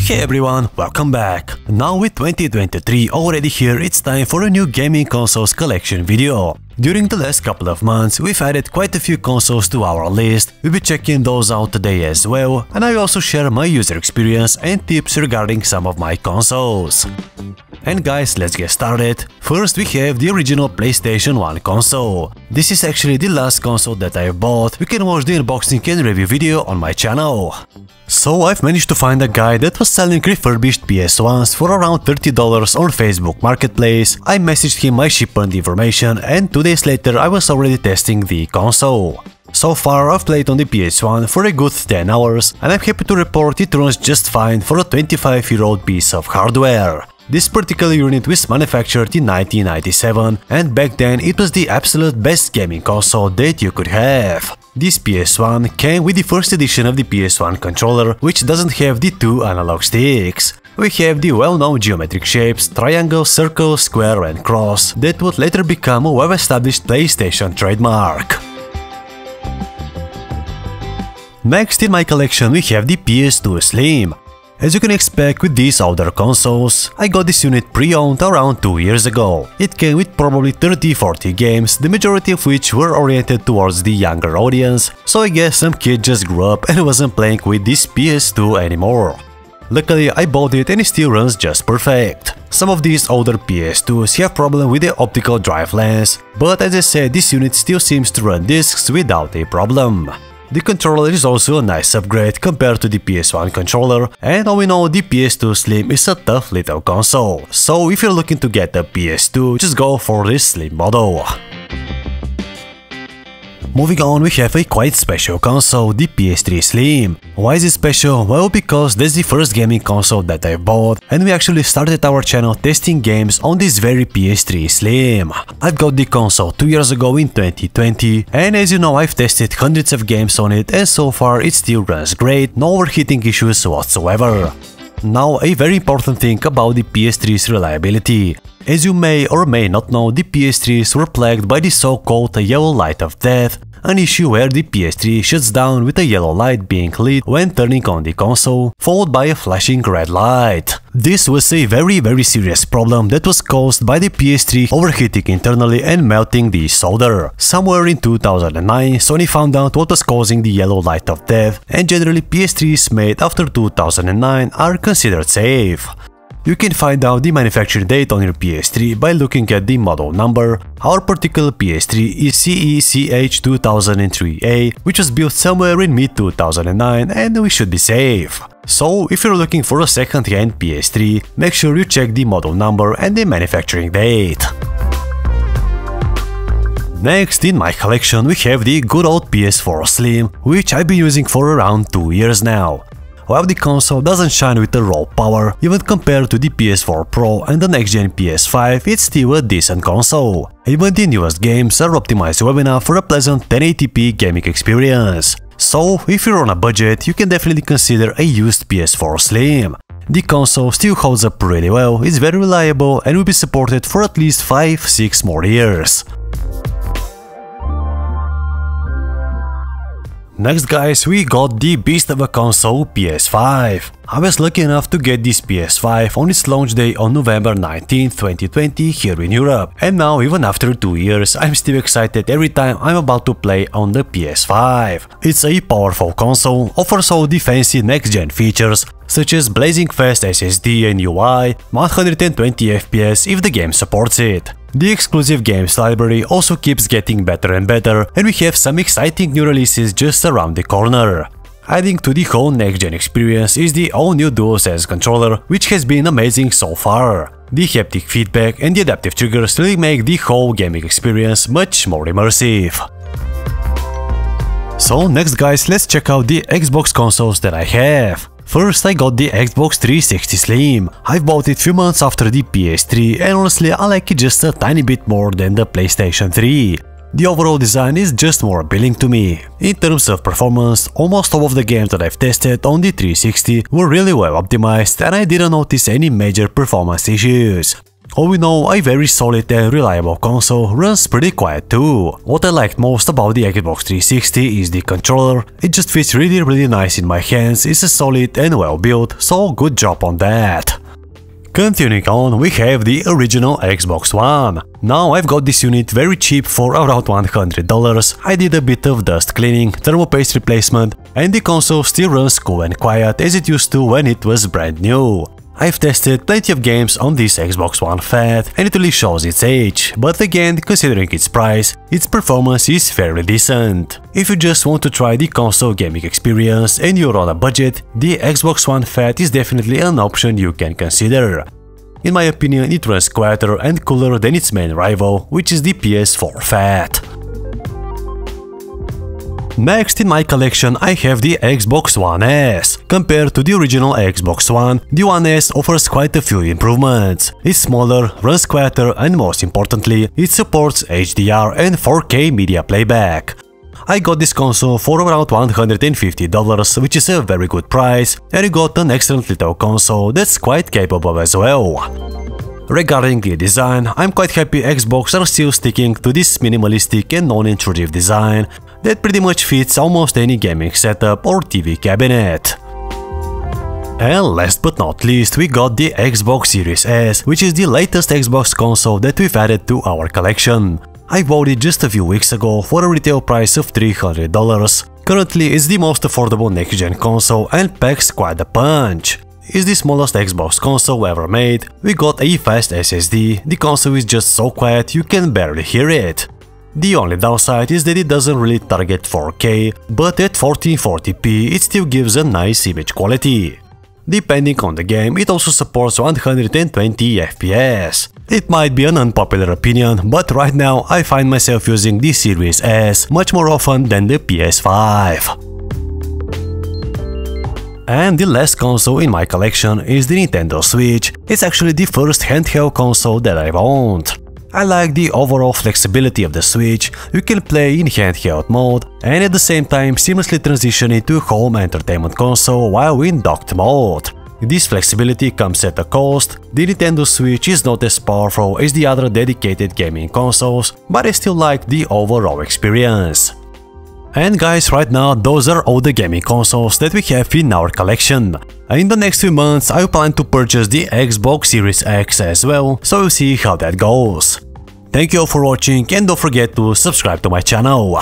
Hey everyone, welcome back! Now with 2023 already here, it's time for a new gaming consoles collection video. During the last couple of months, we've added quite a few consoles to our list. We'll be checking those out today as well, and I also share my user experience and tips regarding some of my consoles. And guys, let's get started. First we have the original PlayStation 1 console. This is actually the last console that I bought. You can watch the unboxing and review video on my channel. So I've managed to find a guy that was selling refurbished PS1s for around $30 on Facebook Marketplace. I messaged him my shipment information and 2 days later I was already testing the console. So far I've played on the PS1 for a good 10 hours and I'm happy to report it runs just fine for a 25-year-old piece of hardware. This particular unit was manufactured in 1997 and back then it was the absolute best gaming console that you could have. This PS1 came with the first edition of the PS1 controller, which doesn't have the 2 analog sticks. We have the well-known geometric shapes, triangle, circle, square and cross, that would later become a well-established PlayStation trademark. Next in my collection we have the PS2 Slim. As you can expect with these older consoles, I got this unit pre-owned around 2 years ago. It came with probably 30-40 games, the majority of which were oriented towards the younger audience, so I guess some kid just grew up and wasn't playing with this PS2 anymore. Luckily I bought it and it still runs just perfect. Some of these older PS2s have problem with the optical drive lens, but as I said, this unit still seems to run discs without a problem. The controller is also a nice upgrade compared to the PS1 controller, and all in all the PS2 Slim is a tough little console, so if you're looking to get a PS2, just go for this Slim model. Moving on, we have a quite special console, the PS3 Slim. Why is it special? Well, because that's the first gaming console that I bought, and we actually started our channel testing games on this very PS3 Slim. I've got the console 2 years ago in 2020, and as you know, I've tested hundreds of games on it, and so far it still runs great, no overheating issues whatsoever. Now, a very important thing about the PS3's reliability. As you may or may not know, the PS3s were plagued by the so-called yellow light of death, an issue where the PS3 shuts down with a yellow light being lit when turning on the console, followed by a flashing red light. This was a very serious problem that was caused by the PS3 overheating internally and melting the solder. Somewhere in 2009, Sony found out what was causing the yellow light of death, and generally PS3s made after 2009 are considered safe. You can find out the manufacturing date on your PS3 by looking at the model number. Our particular PS3 is CECH2003A, which was built somewhere in mid-2009 and we should be safe. So, if you're looking for a second-hand PS3, make sure you check the model number and the manufacturing date. Next in my collection we have the good old PS4 Slim, which I've been using for around 2 years now. While the console doesn't shine with the raw power, even compared to the PS4 Pro and the next-gen PS5, it's still a decent console. Even the newest games are optimized well enough for a pleasant 1080p gaming experience. So, if you're on a budget, you can definitely consider a used PS4 Slim. The console still holds up pretty well, is very reliable and will be supported for at least 5-6 more years. Next guys, we got the beast of a console, PS5. I was lucky enough to get this PS5 on its launch day on November 19, 2020 here in Europe, and now even after 2 years I'm still excited every time I'm about to play on the PS5. It's a powerful console, offers all the fancy next-gen features such as blazing fast SSD and UI, 120 FPS if the game supports it. The exclusive games library also keeps getting better and better, and we have some exciting new releases just around the corner. Adding to the whole next-gen experience is the all-new DualSense controller, which has been amazing so far. The haptic feedback and the adaptive triggers really make the whole gaming experience much more immersive. So next guys, let's check out the Xbox consoles that I have. First I got the Xbox 360 Slim. I've bought it few months after the PS3 and honestly I like it just a tiny bit more than the PlayStation 3. The overall design is just more appealing to me. In terms of performance, almost all of the games that I've tested on the 360 were really well optimized and I didn't notice any major performance issues. All in all, a very solid and reliable console, runs pretty quiet too. What I liked most about the Xbox 360 is the controller. It just fits really nice in my hands, it's a solid and well built, so good job on that. Continuing on, we have the original Xbox One. Now I've got this unit very cheap for around $100. I did a bit of dust cleaning, thermal paste replacement, and the console still runs cool and quiet as it used to when it was brand new. I've tested plenty of games on this Xbox One Fat and it really shows its age, but again, considering its price, its performance is fairly decent. If you just want to try the console gaming experience and you're on a budget, the Xbox One Fat is definitely an option you can consider. In my opinion, it runs quieter and cooler than its main rival, which is the PS4 Fat. Next in my collection I have the Xbox One S. Compared to the original Xbox One, the One S offers quite a few improvements. It's smaller, runs quieter, and most importantly, it supports HDR and 4K media playback. I got this console for around $150, which is a very good price, and I got an excellent little console that's quite capable as well. Regarding the design, I'm quite happy Xbox are still sticking to this minimalistic and non-intrusive design that pretty much fits almost any gaming setup or TV cabinet. And last but not least, we got the Xbox Series S, which is the latest Xbox console that we've added to our collection. I bought it just a few weeks ago for a retail price of $300. Currently, it's the most affordable next-gen console and packs quite a punch. It's the smallest Xbox console ever made, we got a fast SSD, the console is just so quiet you can barely hear it. The only downside is that it doesn't really target 4K, but at 1440p it still gives a nice image quality. Depending on the game, it also supports 120 FPS. It might be an unpopular opinion, but right now I find myself using the Series S much more often than the PS5. And the last console in my collection is the Nintendo Switch. It's actually the first handheld console that I've owned. I like the overall flexibility of the Switch. You can play in handheld mode and at the same time seamlessly transition into home entertainment console while in docked mode. This flexibility comes at a cost. The Nintendo Switch is not as powerful as the other dedicated gaming consoles, but I still like the overall experience. And guys, right now those are all the gaming consoles that we have in our collection. In the next few months I plan to purchase the Xbox Series X as well, so we'll see how that goes. Thank you all for watching and don't forget to subscribe to my channel.